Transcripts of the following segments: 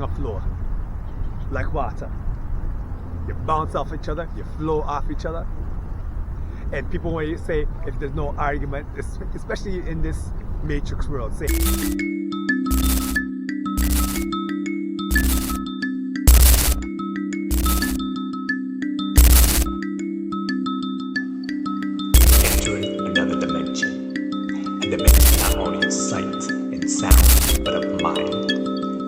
a flow like water. You bounce off each other, you flow off each other. And people, when you say if there's no argument, especially in this matrix world, say entering another dimension, a dimension not only of sight and sound, but of mind.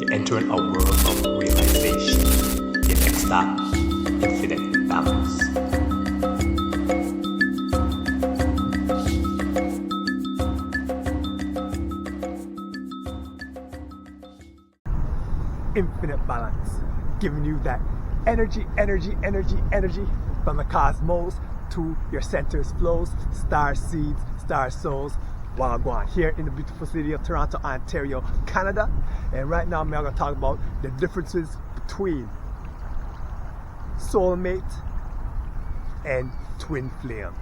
You're entering a world of realization, your next stop, infinite balance. infinite balance, giving you that energy from the cosmos to your centers flows, star seeds, star souls, Wagwan, here in the beautiful city of Toronto, Ontario, Canada. And right now I'm going to talk about the differences between soulmate and twin flame.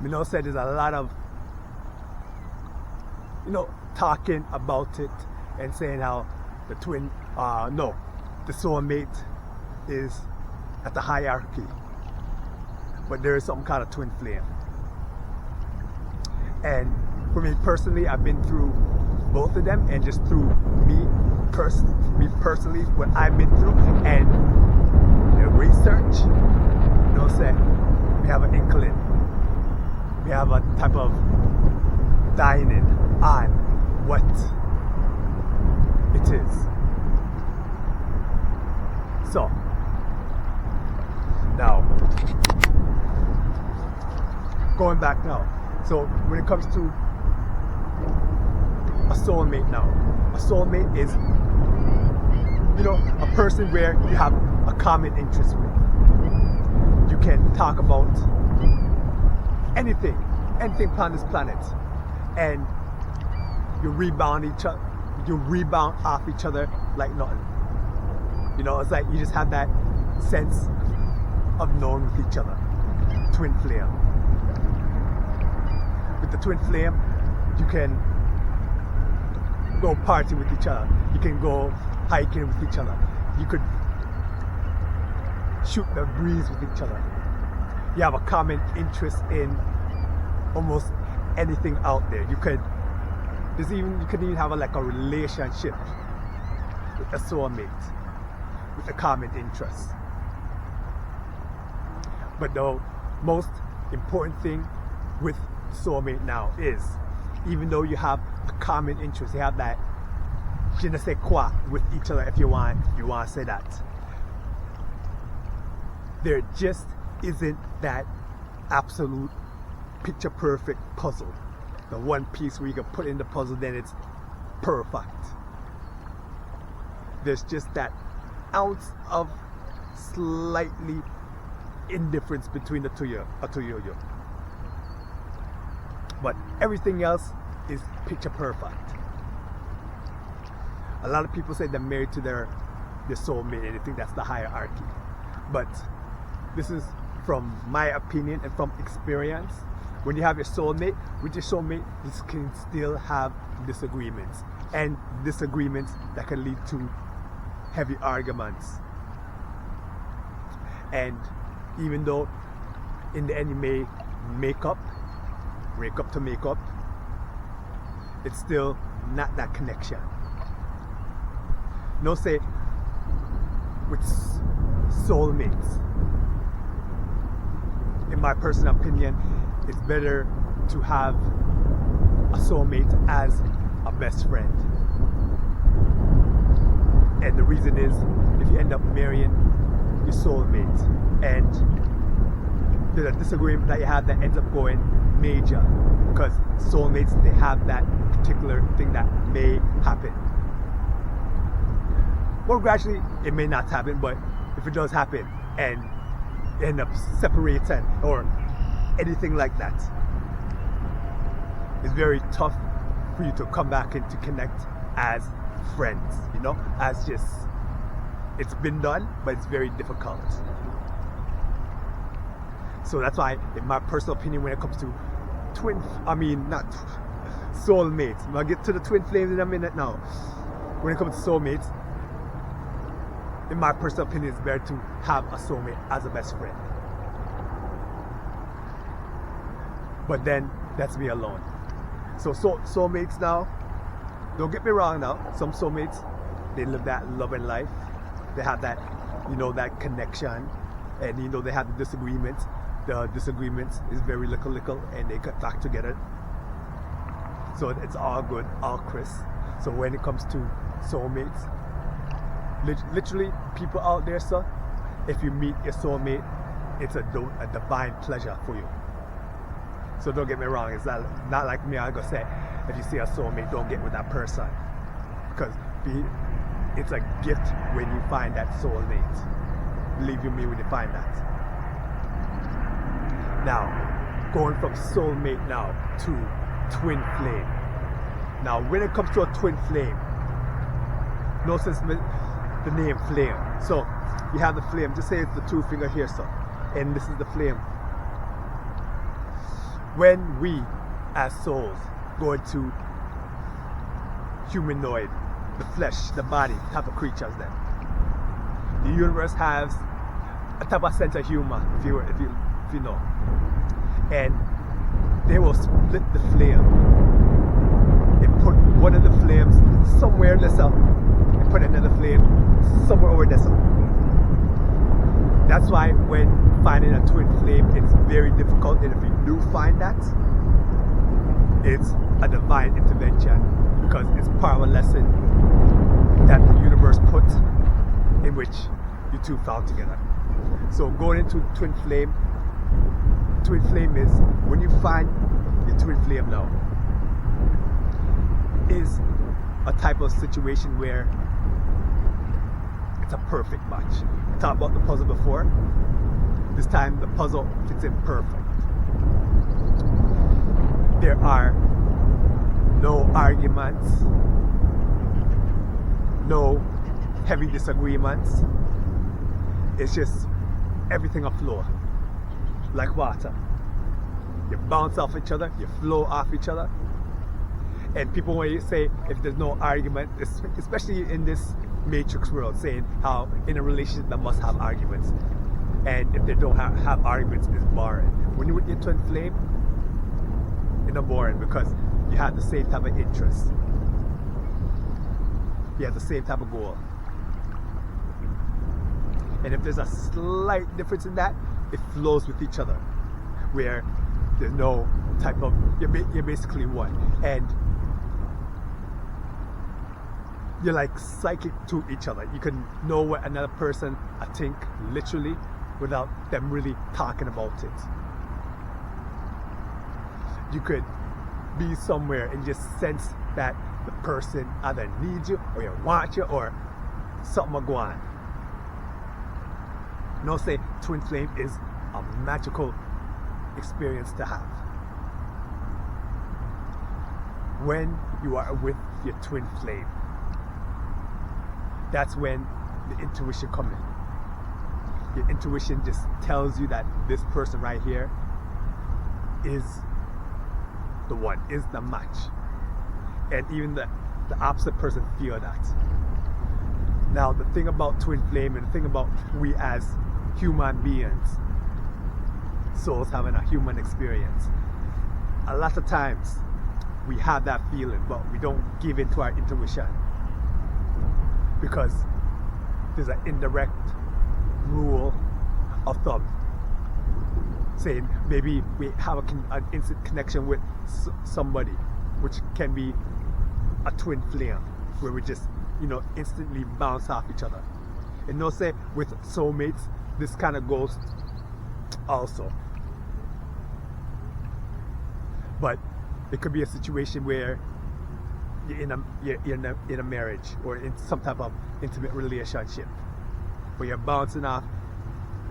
You know, said there's a lot of, talking about it and saying how the the soulmate is at the hierarchy, but there is some kind of twin flame. And for me personally, I've been through both of them, and just through me personally, what I've been through, and the research, say we have an inkling, we have a type of dining on what it is. So now, going back now, so when it comes to a soulmate now, a soulmate is, a person where you have a common interest with. You can talk about anything on this planet, and you rebound off each other like nothing. It's like you just have that sense of knowing with each other. Twin flame. With the twin flame, you can go party with each other. You can go hiking with each other. You could shoot the breeze with each other. You have a common interest in almost anything out there. You could even have a relationship with a soulmate with a common interest. But the most important thing with soulmate now is, even though you have a common interest, you have that je ne sais quoi with each other, if you want to say that, there just isn't that absolute picture perfect puzzle. The one piece where you can put in the puzzle, then it's perfect. There's just that ounce of slightly indifference between the two of you. But everything else is picture perfect. A lot of people say they're married to their soulmate, and they think that's the hierarchy. But this is from my opinion and from experience. When you have your soulmate, with your soulmate, you can still have disagreements. And disagreements that can lead to heavy arguments. And even though in the end you may break up to make up, it's still not that connection. No, say with soulmates, in my personal opinion, it's better to have a soulmate as a best friend. And the reason is, if you end up marrying your soulmate and there's a disagreement that you have that ends up going major, because soulmates, they have that particular thing that may happen. Well, gradually it may not happen, but if it does happen and you end up separating or anything like that, it's very tough for you to come back and to connect as friends, as just, it's been done, but it's very difficult. So that's why, in my personal opinion, when it comes to soulmates, I'll get to the twin flames in a minute now. when it comes to soulmates, in my personal opinion, it's better to have a soulmate as a best friend. But then that's me alone. So soulmates now, don't get me wrong now, some soulmates, they live that loving life. They have that, that connection, and they have the disagreements. The disagreements is very little, and they get back together. So it's all good, all crisp. So when it comes to soulmates, literally people out there, sir, if you meet your soulmate, it's a divine pleasure for you. So don't get me wrong, it's not like me, I'm gonna say, if you see a soulmate, don't get with that person. Because it's a gift when you find that soulmate. Believe you me, when you find that. Now, going from soulmate now to twin flame. Now, when it comes to a twin flame, no sense the name flame. So, you have the flame, just say it's the two finger here, sir. And this is the flame. When we, as souls, go into humanoid, the flesh, the body type of creatures, then the universe has a type of sense of humor, if you know, and they will split the flame and put one of the flames somewhere in this up and put another flame somewhere over this up. That's why when finding a twin flame, it's very difficult, and if you do find that, it's a divine intervention, because it's part of a lesson that the universe put in which you two found together. So going into twin flame is when you find your twin flame now, is a type of situation where it's a perfect match. We talked about the puzzle before. This time the puzzle fits in perfect. There are no arguments, no heavy disagreements. It's just everything afloat, like water. You bounce off each other, you flow off each other. And people, when you say if there's no argument, especially in this matrix world, saying how in a relationship that must have arguments, and if they don't have arguments, it's boring. When you're with your twin flame, it's not boring, because you have the same type of interest, you have the same type of goal. And if there's a slight difference in that, it flows with each other, where there's no type of, you're basically one, and you're like psychic to each other. You can know what another person think literally without them really talking about it. You could be somewhere and just sense that the person either needs you or you want you or something will go on. No, say twin flame is a magical experience to have. When you are with your twin flame, that's when the intuition comes in. Your intuition just tells you that this person right here is the one, is the match. And even the opposite person feel that. Now the thing about twin flame, and the thing about we as human beings, souls having a human experience, a lot of times we have that feeling, but we don't give in to our intuition, because there's an indirect rule of thumb saying maybe we have an instant connection with somebody, which can be a twin flame, where we just instantly bounce off each other. And no, say with soulmates, this kind of goes also. But it could be a situation where you're in a marriage or in some type of intimate relationship where you're bouncing off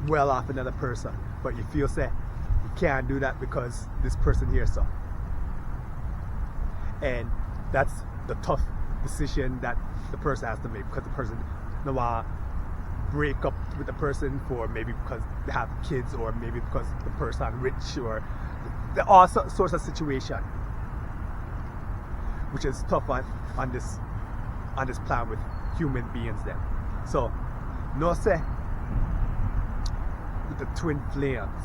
another person, but you feel say you can't do that because this person here, so. And that's the tough decision that the person has to make, because the person no want to break up with the person for maybe because they have kids, or maybe because the person rich, or all sorts of situation, which is tough on on this planet with human beings then. So, no say, with the twin flames.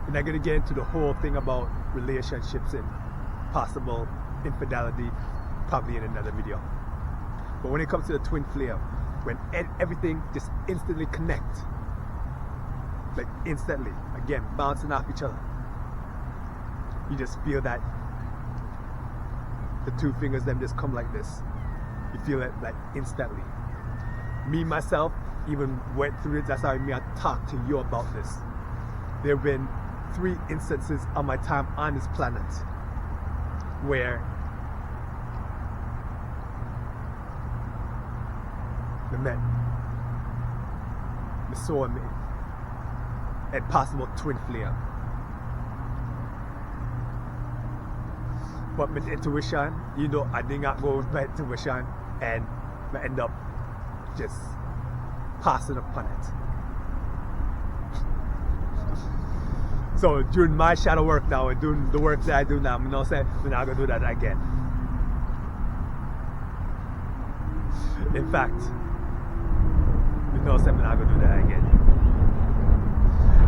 We're not going to get into the whole thing about relationships and possible infidelity, probably in another video. But when it comes to the twin flame, when everything just instantly connects, like instantly, again, bouncing off each other, you just feel that the two fingers them just come like this. You feel it like instantly. Me, myself, even went through it. That's how I talk to you about this. There have been 3 instances of my time on this planet where I met the soulmate and possible twin flame. But my intuition, I did not go with my intuition, and I end up just passing upon it. So during my shadow work now and doing the work that I do now, I'm not saying we're not gonna do that again. In fact, we're not saying we're not gonna do that again.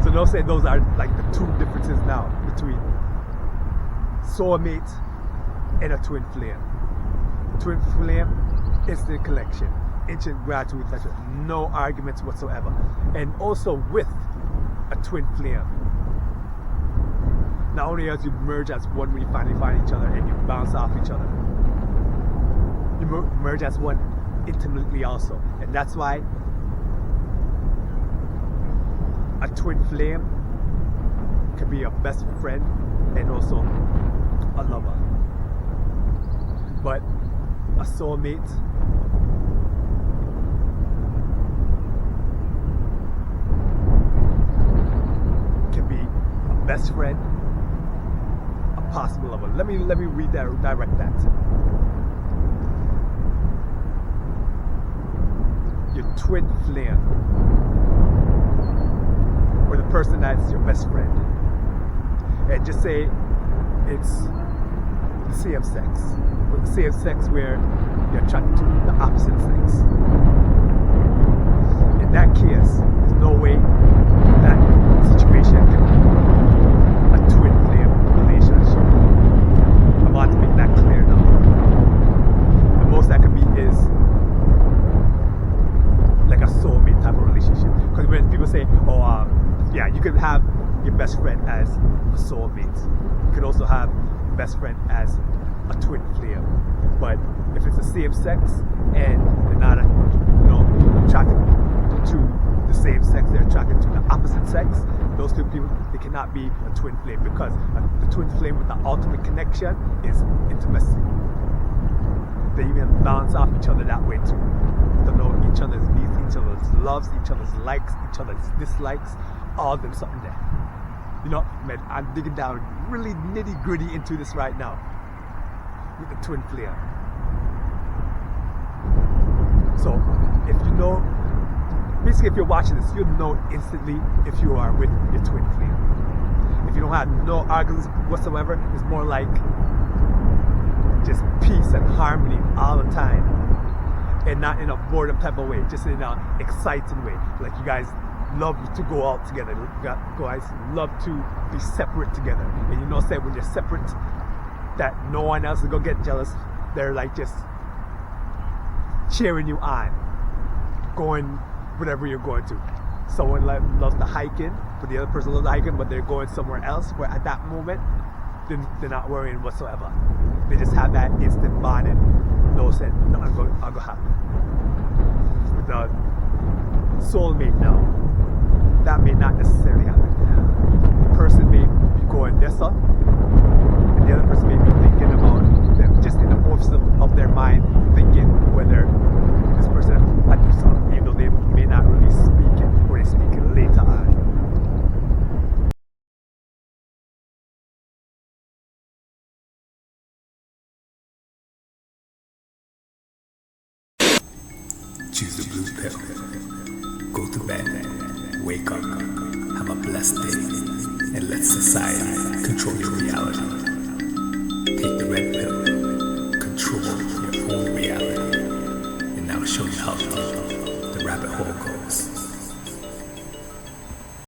So don't say those are like the 2 differences now between soulmate and a twin flame. Twin flame, instant connection, instant gratitude, no arguments whatsoever. And also with a twin flame, not only as you merge as one when you finally find each other and you bounce off each other, you merge as one intimately also. And that's why a twin flame can be a best friend and also a lover. But a soulmate can be a best friend, a possible lover. Let me redirect that. Your twin flame, or the person that's your best friend, and just say it's the same sex, or the same sex where you're attracted to the opposite sex. In that case, there's no way that situation can be a twin flame relationship. I want to make that clear now. The most that can be is like a soulmate type of relationship. Because when people say, yeah, you can have your best friend as a soulmate. You can also have your best friend as a twin flame. But if it's the same sex and they're not, attracted to the same sex, they're attracted to the opposite sex, those 2 people, they cannot be a twin flame, because the twin flame with the ultimate connection is intimacy. They even bounce off each other that way too. To know each other's needs, each other's loves, each other's likes, each other's dislikes, all of them something there. Man, I'm digging down really nitty gritty into this right now with the twin flame. So if basically if you're watching this, you'll know instantly if you are with your twin flame. If you don't have no arguments whatsoever, it's more like just peace and harmony all the time, and not in a boredom type of way, just in an exciting way. Like you guys love to go out together, you guys love to be separate together, and say when you're separate, that no one else is gonna get jealous. They're like just cheering you on, going whatever you're going to. Someone loves the hiking, but the other person loves the hiking, but they're going somewhere else, where at that moment they're not worrying whatsoever. They just have that instant bonding. No sense, nothing's going to happen. With the soulmate now, that may not necessarily happen. The person may be going this up, and the other person may be thinking about them just in the office of their mind, thinking whether this person had do something, even though they may not really speak it, or they speak it later on. Choose the blue pill. Go to bed. Wake up. Have a blessed day. And let society control your reality. Take the red pill. Control show you how deep the rabbit hole goes.